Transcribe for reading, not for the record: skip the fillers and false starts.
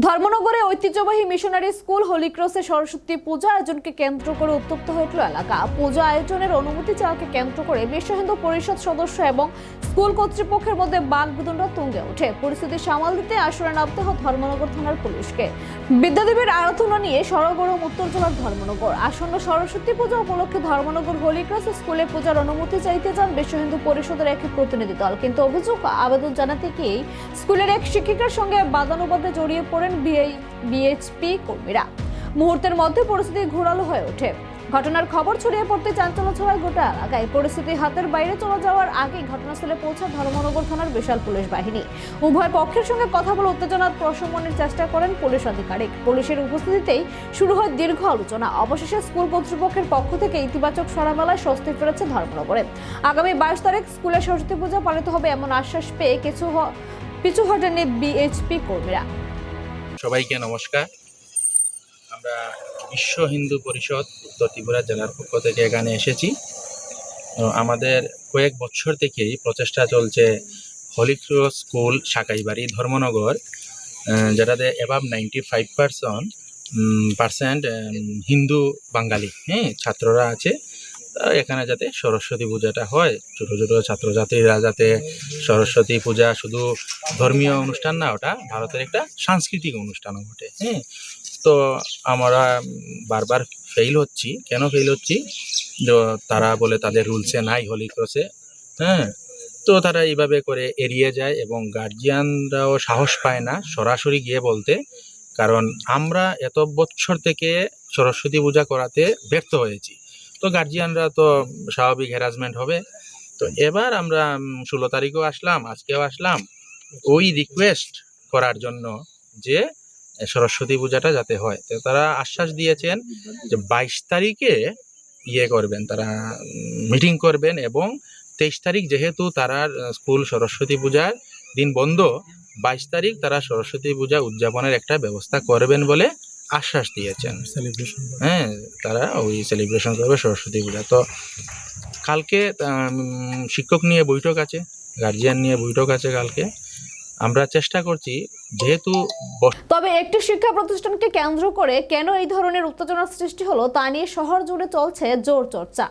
ধর্মনগরে ঐতিহ্যবাহী missionary school Holy ক্রসে Saraswati পূজা আয়োজনকে কেন্দ্র করে উত্তপ্ত হয়ে উঠল এলাকা। পূজা আয়োজনের অনুমতি চাওয়াকে কেন্দ্র করে বিশ্ব হিন্দু পরিষদ সদস্য এবং স্কুল কর্তৃপক্ষের মধ্যে বাকবিতণ্ডা তুঙ্গে ওঠে। পরিস্থিতি সামাল দিতে আসরে নামতে হয় ধর্মনগর থানার পুলিশকে। বিদ্যাদেবীর আরাধনা নিয়ে সরগরম উত্তর জেলার ধর্মনগর। আসন্ন সরস্বতী পূজা উপলক্ষে ধর্মনগর হোলি ক্রস স্কুলে পূজার অনুমতি চাইতে যান বিশ্ব হিন্দু পরিষদের এক প্রতিনিধি দল, কিন্তু অভিযোগ আবেদন জানাতে গিয়ে স্কুলের এক শিক্ষিকার সঙ্গে বাদানুবাদে জড়িয়ে পড়েন বিএইচপি কর্মীরা। মুহূর্তের মধ্যে পরিস্থিতি ঘোরালো হয়ে ওঠে। ঘটনার খবর ছড়িয়ে পড়তে চাঞ্চল্য ছড়ায় গোটা এলাকায়। পরিস্থিতি হাতের বাইরে চলে যাওয়ার আগেই ঘটনাস্থলে পৌঁছায় ধর্মনগর থানার বিশাল পুলিশ বাহিনী। উভয় পক্ষের সঙ্গে কথা বলে উত্তেজনা প্রশমনের চেষ্টা করেন পুলিশ আধিকারিক। পুলিশের উপস্থিতিতেই শুরু হয় দীর্ঘ আলোচনা। অবশেষে স্কুল কর্তৃপক্ষের পক্ষ থেকে ইতিবাচক সাড়ামেলায় স্বস্তি ফিরেছে ধর্মনগরে। আগামী 22 তারিখ স্কুলে সরস্বতী পূজা পালিত হবে এমন আশ্বাস পেয়ে পিছু হটেননি বিএইচপি কর্মীরা। সবাইকে নমস্কার। আমরা বিশ্ব হিন্দু পরিষদ উত্তর ত্রিপুরা জেলার পক্ষ থেকে এখানে এসেছি। আমাদের কয়েক বছর থেকেই প্রচেষ্টা চলছে হোলি ক্রস স্কুল সাকাইবাড়ি ধর্মনগর, যেটাতে অ্যাবাভ 95% হিন্দু বাঙালি ছাত্ররা আছে। এখানে যাতে সরস্বতী পূজাটা হয়, ছোটো ছোটো ছাত্রছাত্রীরা যাতে সরস্বতী পূজা শুধু ধর্মীয় অনুষ্ঠান না, ওটা ভারতের একটা সাংস্কৃতিক অনুষ্ঠানও বটে। তো আমরা বারবার ফেল হচ্ছি। কেন ফেল হচ্ছি? তারা বলে তাদের রুলসে নাই হোলি ক্রসে। তো তারা এইভাবে করে এড়িয়ে যায় এবং গার্জিয়ানরাও সাহস পায় না সরাসরি গিয়ে বলতে, কারণ আমরা এত বছর থেকে সরস্বতী পূজা করাতে ব্যর্থ হয়েছি। তো গার্জিয়ানরা তো স্বাভাবিক হ্যারাসমেন্ট হবে। তো এবার আমরা 16 তারিখেও আসলাম, আজকেও আসলাম ওই রিকোয়েস্ট করার জন্য যে সরস্বতী পূজাটা যাতে হয়। তো তারা আশ্বাস দিয়েছেন যে 22 তারিখে করবেন, তারা মিটিং করবেন এবং 23 তারিখ যেহেতু তারা স্কুল সরস্বতী পূজার দিন বন্ধ, 22 তারিখ তারা সরস্বতী পূজা উদযাপনের একটা ব্যবস্থা করবেন বলে আশ্বাস দিয়েছেন। তারা ওই সেলিব্রেশন করবে সরস্বতী পূজা। তো কালকে শিক্ষক নিয়ে বৈঠক আছে, গার্জিয়ান নিয়ে বৈঠক আছে কালকে। আমরা চেষ্টা করছি যেহেতু। তবে একটি শিক্ষা প্রতিষ্ঠানকে কেন্দ্র করে কেন এই ধরনের উত্তেজনার সৃষ্টি হলো তা নিয়ে শহর জুড়ে চলছে জোর চর্চা।